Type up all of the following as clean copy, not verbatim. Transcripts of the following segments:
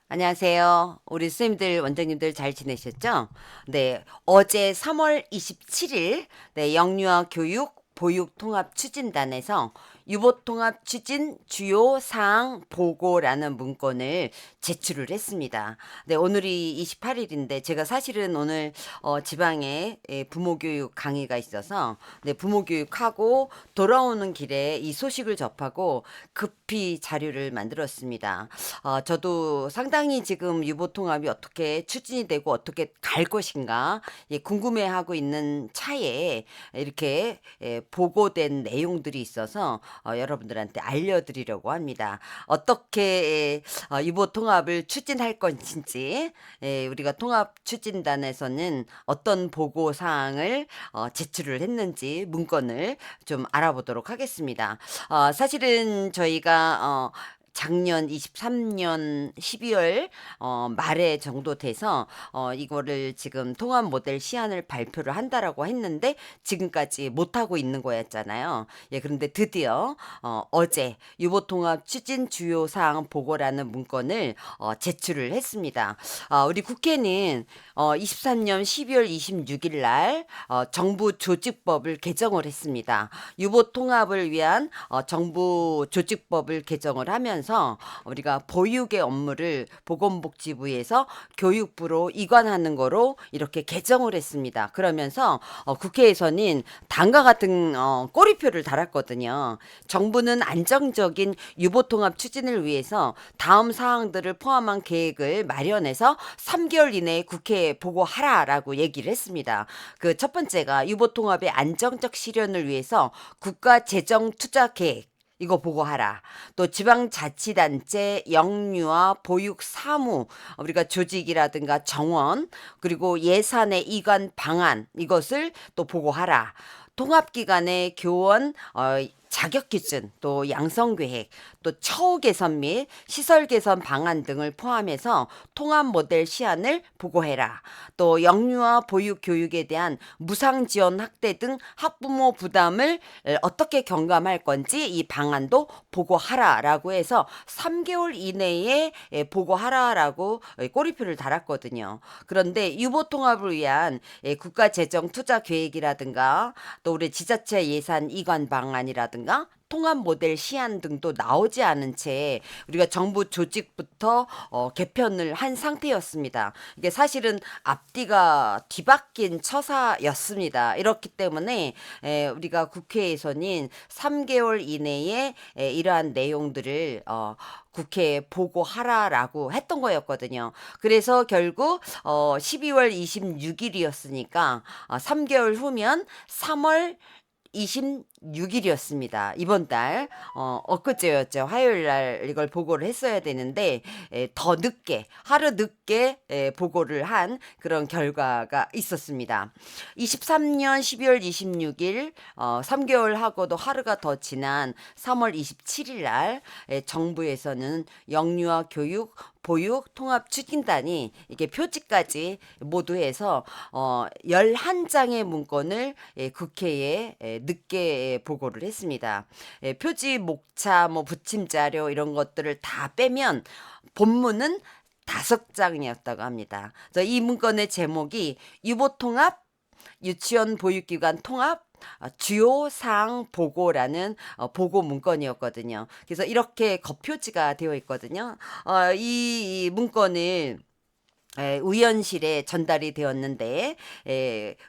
안녕하세요. 우리 선생님들, 원장님들 잘 지내셨죠? 네, 어제 3월 27일, 네, 영유아 교육 보육 통합 추진단에서 유보 통합 추진 주요 사항 보고라는 문건을 제출을 했습니다. 네, 오늘이 28일인데 제가 사실은 오늘 지방에 부모 교육 강의가 있어서 네, 부모 교육하고 돌아오는 길에 이 소식을 접하고 급히 자료를 만들었습니다. 저도 상당히 지금 유보통합이 어떻게 추진이 되고 어떻게 갈 것인가 궁금해하고 있는 차에 이렇게 보고된 내용들이 있어서 여러분들한테 알려드리려고 합니다. 어떻게 유보통합을 추진할 것인지 우리가 통합추진단에서는 어떤 보고사항을 제출을 했는지 문건을 좀 알아보도록 하겠습니다. 사실은 저희가 작년 23년 12월 말에 정도 돼서 이거를 지금 통합 모델 시안을 발표를 한다라고 했는데 지금까지 못 하고 있는 거였잖아요. 예, 그런데 드디어 어제 유보통합 추진 주요 사항 보고라는 문건을 제출을 했습니다. 우리 국회는 23년 12월 26일 날 정부 조직법을 개정을 했습니다. 유보통합을 위한 정부 조직법을 개정을 하면서 우리가 보육의 업무를 보건복지부에서 교육부로 이관하는 거로 이렇게 개정을 했습니다. 그러면서 국회에서는 다음과 같은 꼬리표를 달았거든요. 정부는 안정적인 유보통합 추진을 위해서 다음 사항들을 포함한 계획을 마련해서 3개월 이내에 국회에 보고하라라고 얘기를 했습니다. 그 첫 번째가 유보통합의 안정적 실현을 위해서 국가 재정 투자 계획 이거 보고하라. 또 지방자치단체 영유아 보육 사무 우리가 조직이라든가 정원 그리고 예산의 이관 방안 이것을 또 보고하라. 통합기관의 교원 자격 기준, 또 양성 계획, 또 처우 개선 및 시설 개선 방안 등을 포함해서 통합 모델 시안을 보고해라. 또 영유아 보육 교육에 대한 무상 지원 확대 등 학부모 부담을 어떻게 경감할 건지 이 방안도 보고하라라고 해서 3개월 이내에 보고하라라고 꼬리표를 달았거든요. 그런데 유보 통합을 위한 국가 재정 투자 계획이라든가 또 우리 지자체 예산 이관 방안이라든가 통합 모델 시안 등도 나오지 않은 채 우리가 정부 조직부터 개편을 한 상태였습니다. 이게 사실은 앞뒤가 뒤바뀐 처사였습니다. 이렇기 때문에 우리가 국회에서는 3개월 이내에 이러한 내용들을 국회에 보고하라라고 했던 거였거든요. 그래서 결국 12월 26일이었으니까 3개월 후면 3월 26일이었습니다. 이번 달 엊그제였죠. 화요일 날 이걸 보고를 했어야 되는데 더 늦게 하루 늦게 보고를 한 그런 결과가 있었습니다. 23년 12월 26일 3개월 하고도 하루가 더 지난 3월 27일 날 정부에서는 영유아 교육 보육 통합 추진단이 이게 표지까지 모두 해서 11장의 문건을 국회에 늦게 보고를 했습니다. 표지 목차 뭐 붙임 자료 이런 것들을 다 빼면 본문은 5장이었다고 합니다. 그래서 이 문건의 제목이 유보통합 유치원 보육기관 통합 주요 사항 보고라는 보고 문건이었거든요. 그래서 이렇게 겉표지가 되어 있거든요. 이 문건을 의원실에 전달이 되었는데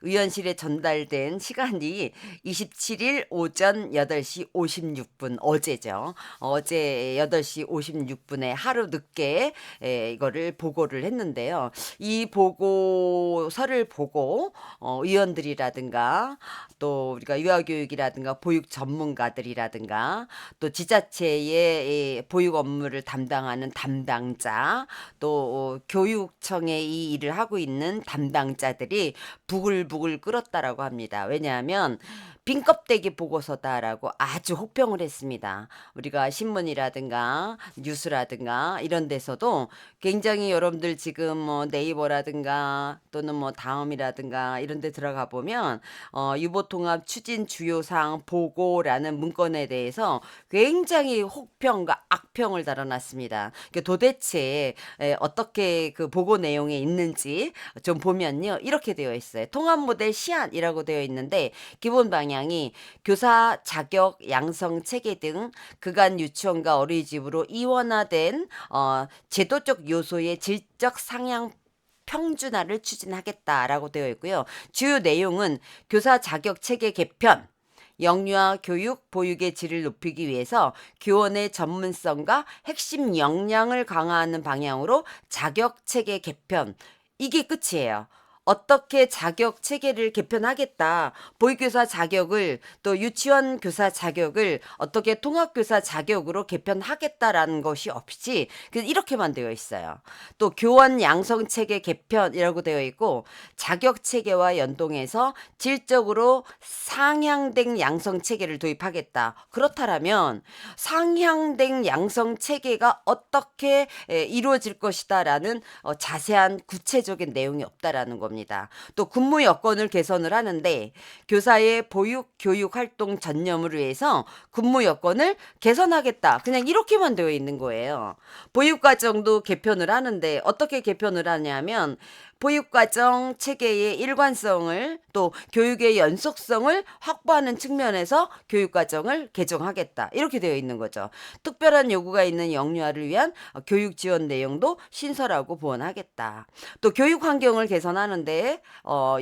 의원실에 전달된 시간이 27일 오전 8시 56분 어제죠. 어제 8시 56분에 하루 늦게 이거를 보고를 했는데요. 이 보고서를 보고 의원들이라든가 또 우리가 유아교육이라든가 보육 전문가들이라든가 또 지자체의 보육 업무를 담당하는 담당자 또 교육청에 이 일을 하고 있는 담당자들이 부글부글 끓었다라고 합니다. 왜냐하면 빈 껍데기 보고서다라고 아주 혹평을 했습니다. 우리가 신문이라든가 뉴스라든가 이런 데서도 굉장히 여러분들 지금 뭐 네이버라든가 또는 뭐 다음이라든가 이런 데 들어가 보면 유보통합 추진 주요사항 보고라는 문건에 대해서 굉장히 혹평과 악평을 달아놨습니다. 도대체 어떻게 그 보고 내용에 있는지 좀 보면요. 이렇게 되어 있어요. 통합 모델 시안이라고 되어 있는데 기본 방향이 교사 자격 양성 체계 등 그간 유치원과 어린이집으로 이원화된 제도적 요소의 질적 상향 평준화를 추진하겠다라고 되어 있고요. 주요 내용은 교사 자격 체계 개편, 영유아 교육, 보육의 질을 높이기 위해서 교원의 전문성과 핵심 역량을 강화하는 방향으로 자격 체계 개편. 이게 끝이에요. 어떻게 자격 체계를 개편하겠다. 보육교사 자격을 또 유치원 교사 자격을 어떻게 통합교사 자격으로 개편하겠다라는 것이 없이 이렇게만 되어 있어요. 또 교원 양성 체계 개편이라고 되어 있고 자격 체계와 연동해서 질적으로 상향된 양성 체계를 도입하겠다. 그렇다면 상향된 양성 체계가 어떻게 이루어질 것이다라는 자세한 구체적인 내용이 없다라는 겁니다. 또 근무 여건을 개선을 하는데 교사의 보육 교육 활동 전념을 위해서 근무 여건을 개선하겠다. 그냥 이렇게만 되어 있는 거예요. 보육 과정도 개편을 하는데 어떻게 개편을 하냐면 보육과정 체계의 일관성을 또 교육의 연속성을 확보하는 측면에서 교육과정을 개정하겠다. 이렇게 되어 있는 거죠. 특별한 요구가 있는 영유아를 위한 교육 지원 내용도 신설하고 보완하겠다. 또 교육 환경을 개선하는데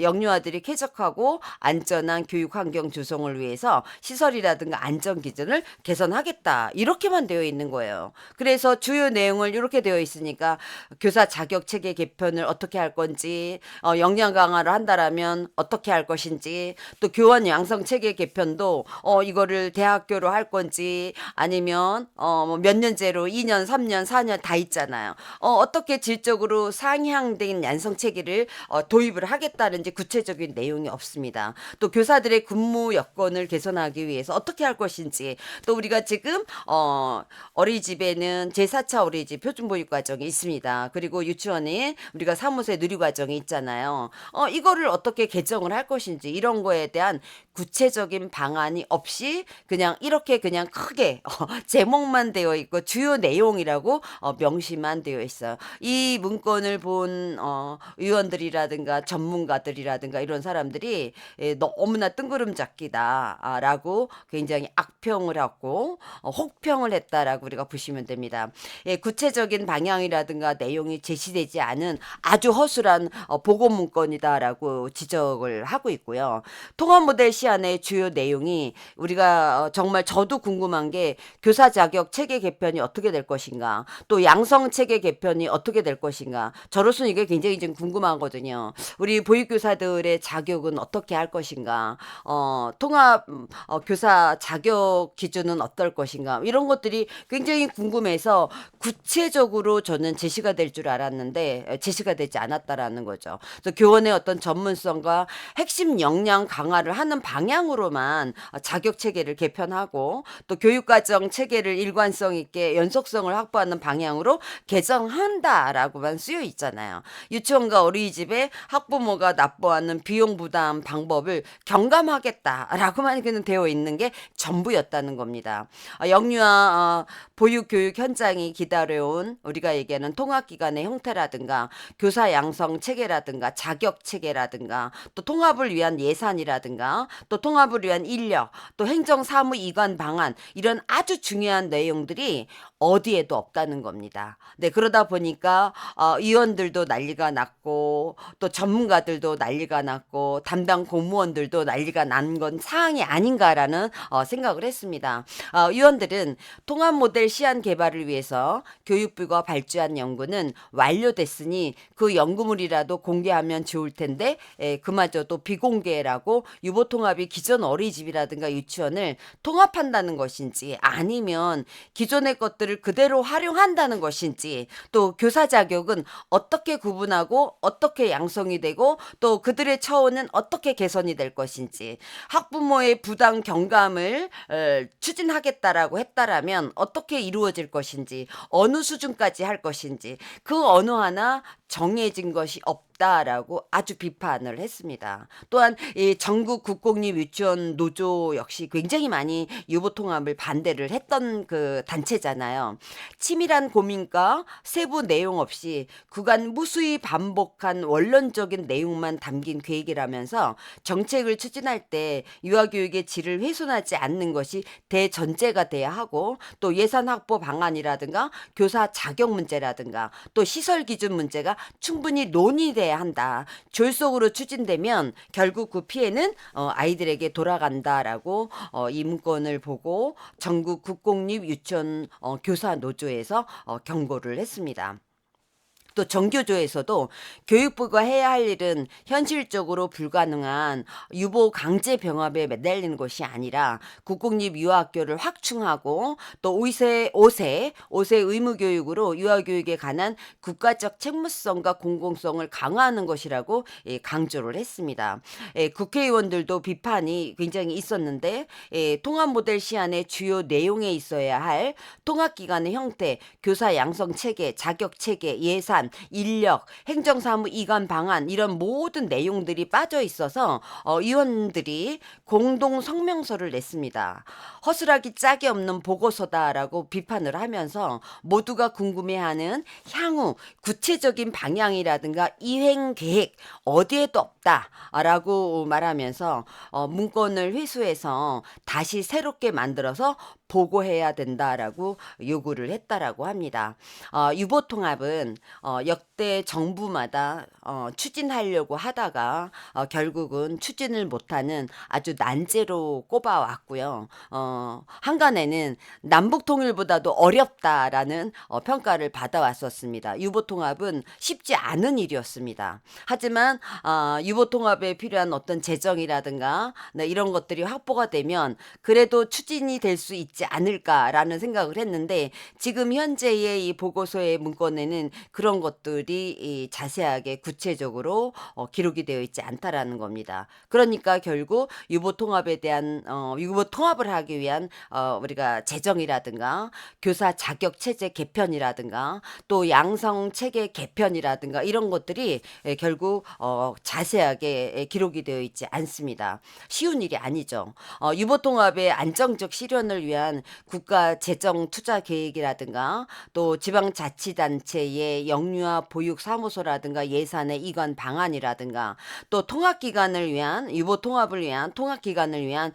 영유아들이 쾌적하고 안전한 교육 환경 조성을 위해서 시설이라든가 안전 기준을 개선하겠다. 이렇게만 되어 있는 거예요. 그래서 주요 내용을 이렇게 되어 있으니까 교사 자격 체계 개편을 어떻게 할 건지, 역량 강화를 한다라면 어떻게 할 것인지, 또 교원 양성 체계 개편도 이거를 대학교로 할 건지 아니면 몇 년제로 2년, 3년, 4년 다 있잖아요. 어떻게 질적으로 상향된 양성 체계를 도입을 하겠다는지 구체적인 내용이 없습니다. 또 교사들의 근무 여건을 개선하기 위해서 어떻게 할 것인지, 또 우리가 지금 어린이집에는 제4차 어린이집 표준보육 과정이 있습니다. 그리고 유치원에 우리가 사무소에 누리과정이 있잖아요. 이거를 어떻게 개정을 할 것인지 이런 거에 대한 구체적인 방안이 없이 그냥 이렇게 그냥 크게 제목만 되어 있고 주요 내용이라고 명시만 되어 있어요. 이 문건을 본 의원들이라든가 전문가들이라든가 이런 사람들이 너무나 뜬구름 잡기다라고 굉장히 악평을 하고 혹평을 했다라고 우리가 보시면 됩니다. 구체적인 방향이라든가 내용이 제시되지 않은 아주 허술한 보고 문건이다라고 지적을 하고 있고요. 통합 모델 시안의 주요 내용이 우리가 정말 저도 궁금한 게 교사 자격 체계 개편이 어떻게 될 것인가, 또 양성 체계 개편이 어떻게 될 것인가. 저로서는 이게 굉장히 좀 궁금하거든요. 우리 보육교사들의 자격은 어떻게 할 것인가, 통합 교사 자격 기준은 어떨 것인가, 이런 것들이 굉장히 궁금해서 구체적으로 저는 제시가 될 줄 알았는데 제시가 되지 않았다라는 거죠. 그래서 교원의 어떤 전문성과 핵심 역량 강화를 하는 방향으로만 자격 체계를 개편하고 또 교육과정 체계를 일관성 있게 연속성을 확보하는 방향으로 개정한다라고만 쓰여 있잖아요. 유치원과 어린이집에 학부모가 납부하는 비용 부담 방법을 경감하겠다라고만 되어 있는 게 전부였다는 겁니다. 영유아 보육 교육 현장이 기다려온 우리가 얘기하는 통합기관의 형태라든가 교사 양성 체계라든가 자격 체계라든가 또 통합을 위한 예산이라든가 또 통합을 위한 인력 또 행정사무 이관 방안, 이런 아주 중요한 내용들이 어디에도 없다는 겁니다. 네, 그러다 보니까 의원들도 난리가 났고 또 전문가들도 난리가 났고 담당 공무원들도 난리가 난 건 사항이 아닌가라는 생각을 했습니다. 의원들은 통합 모델 시안 개발을 위해서 교육부가 발주한 연구는 완료됐으니 그 연구물이라도 공개하면 좋을 텐데 그마저도 비공개라고 유보통합이 기존 어린이집이라든가 유치원을 통합한다는 것인지 아니면 기존의 것들을 그대로 활용한다는 것인지, 또 교사 자격은 어떻게 구분하고 어떻게 양성 양성이 되고 또 그들의 처우는 어떻게 개선이 될 것인지, 학부모의 부당 경감을 추진하겠다라고 했다라면 어떻게 이루어질 것인지, 어느 수준까지 할 것인지, 그 어느 하나 정해진 것이 없다라고 아주 비판을 했습니다. 또한 이 전국 국공립 유치원 노조 역시 굉장히 많이 유보 통합을 반대를 했던 그 단체잖아요. 치밀한 고민과 세부 내용 없이 그간 무수히 반복한 원론적인 내용만 담긴 계획이라면서 정책을 추진할 때 유아교육의 질을 훼손하지 않는 것이 대전제가 돼야 하고, 또 예산 확보 방안이라든가 교사 자격 문제라든가 또 시설 기준 문제가 충분히 논의돼야 한다. 졸속으로 추진되면 결국 그 피해는 아이들에게 돌아간다라고 이 문건을 보고 전국 국공립 유치원 교사 노조에서 경고를 했습니다. 또 정교조에서도 교육부가 해야 할 일은 현실적으로 불가능한 유보 강제 병합에 매달리는 것이 아니라 국공립 유아학교를 확충하고 또 5세 의무 교육으로 유아교육에 관한 국가적 책무성과 공공성을 강화하는 것이라고 강조를 했습니다. 국회의원들도 비판이 굉장히 있었는데, 통합 모델 시안의 주요 내용에 있어야 할 통합기관의 형태, 교사 양성 체계, 자격 체계, 예산, 인력, 행정사무 이관 방안, 이런 모든 내용들이 빠져 있어서 의원들이 공동 성명서를 냈습니다. 허술하기 짝이 없는 보고서다라고 비판을 하면서 모두가 궁금해하는 향후 구체적인 방향이라든가 이행 계획 어디에도 없다라고 말하면서 문건을 회수해서 다시 새롭게 만들어서 보고해야 된다라고 요구를 했다라고 합니다. 유보 통합은 역대 정부마다 추진하려고 하다가 결국은 추진을 못하는 아주 난제로 꼽아왔고요. 한간에는 남북 통일보다도 어렵다라는 평가를 받아왔었습니다. 유보 통합은 쉽지 않은 일이었습니다. 하지만 유보 통합에 필요한 어떤 재정이라든가 이런 것들이 확보가 되면 그래도 추진이 될 수 있지 않을까라는 생각을 했는데, 지금 현재의 이 보고서의 문건에는 그런 것들이 자세하게 구체적으로 기록이 되어 있지 않다라는 겁니다. 그러니까 결국 유보 통합에 대한 유보 통합을 하기 위한 우리가 재정이라든가 교사 자격 체제 개편이라든가 또 양성 체계 개편이라든가 이런 것들이 결국 자세하게 기록이 되어 있지 않습니다. 쉬운 일이 아니죠. 유보 통합의 안정적 실현을 위한 국가 재정 투자 계획이라든가 또 지방자치단체의 영유아 보육 사무소라든가 예산의 이관 방안이라든가 또 통합기관을 위한 유보 통합을 위한 통합기관을 위한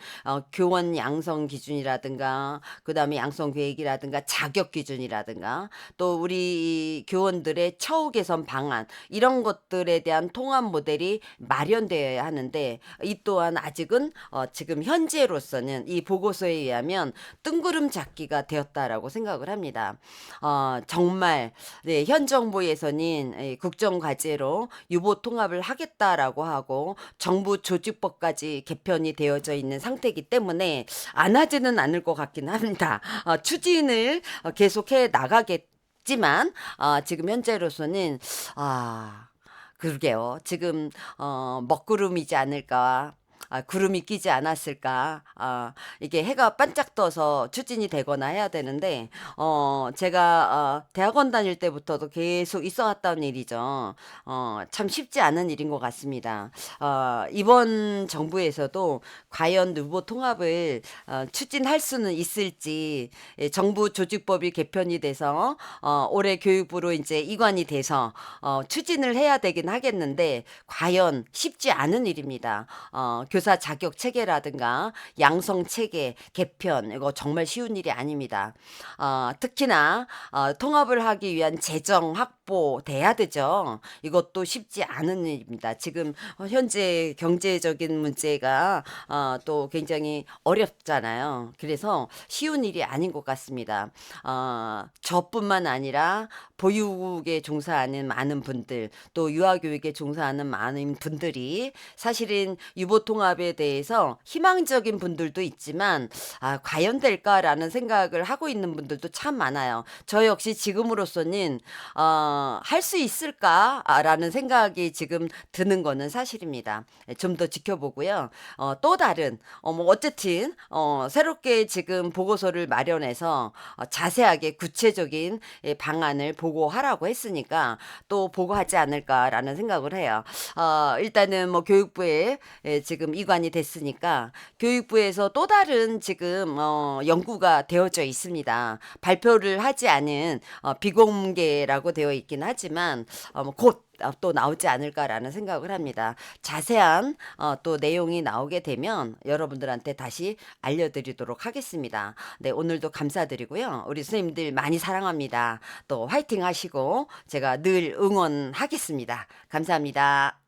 교원 양성 기준이라든가 그다음에 양성 계획이라든가 자격 기준이라든가 또 우리 교원들의 처우 개선 방안, 이런 것들에 대한 통합 모델이 마련되어야 하는데, 이 또한 아직은 지금 현재로서는 이 보고서에 의하면 뜬구름 잡기가 되었다라고 생각을 합니다. 정말 현 정부에서는 국정과제로 유보 통합을 하겠다라고 하고 정부 조직법까지 개편이 되어져 있는 상태이기 때문에 안 하지는 않을 것 같긴 합니다. 추진을 계속해 나가겠지만 지금 현재로서는 그러게요. 지금 먹구름이지 않을까. 구름이 끼지 않았을까. 이게 해가 반짝 떠서 추진이 되거나 해야 되는데, 제가 대학원 다닐 때부터도 계속 있어 왔던 일이죠. 참 쉽지 않은 일인 것 같습니다. 이번 정부에서도 과연 유보 통합을 추진할 수는 있을지, 정부 조직법이 개편이 돼서 올해 교육부로 이제 이관이 돼서 추진을 해야 되긴 하겠는데, 과연 쉽지 않은 일입니다. 교사 자격 체계라든가 양성 체계 개편, 이거 정말 쉬운 일이 아닙니다. 특히나 통합을 하기 위한 재정 확보돼야 되죠. 이것도 쉽지 않은 일입니다. 지금 현재 경제적인 문제가 또 굉장히 어렵잖아요. 그래서 쉬운 일이 아닌 것 같습니다. 저뿐만 아니라 보육에 종사하는 많은 분들, 또 유아교육에 종사하는 많은 분들이 사실은 유보 통합에 대해서 희망적인 분들도 있지만 과연 될까라는 생각을 하고 있는 분들도 참 많아요. 저 역시 지금으로서는 할 수 있을까라는 생각이 지금 드는 거는 사실입니다. 좀 더 지켜보고요. 또 다른 뭐 어쨌든 새롭게 지금 보고서를 마련해서 자세하게 구체적인 방안을 보고하라고 했으니까 또 보고하지 않을까라는 생각을 해요. 일단은 뭐 교육부에 지금 이관이 됐으니까 교육부에서 또 다른 지금 연구가 되어져 있습니다. 발표를 하지 않은 비공개라고 되어 있긴 하지만 곧 또 나오지 않을까라는 생각을 합니다. 자세한 또 내용이 나오게 되면 여러분들한테 다시 알려드리도록 하겠습니다. 네, 오늘도 감사드리고요. 우리 선생님들 많이 사랑합니다. 또 화이팅 하시고 제가 늘 응원하겠습니다. 감사합니다.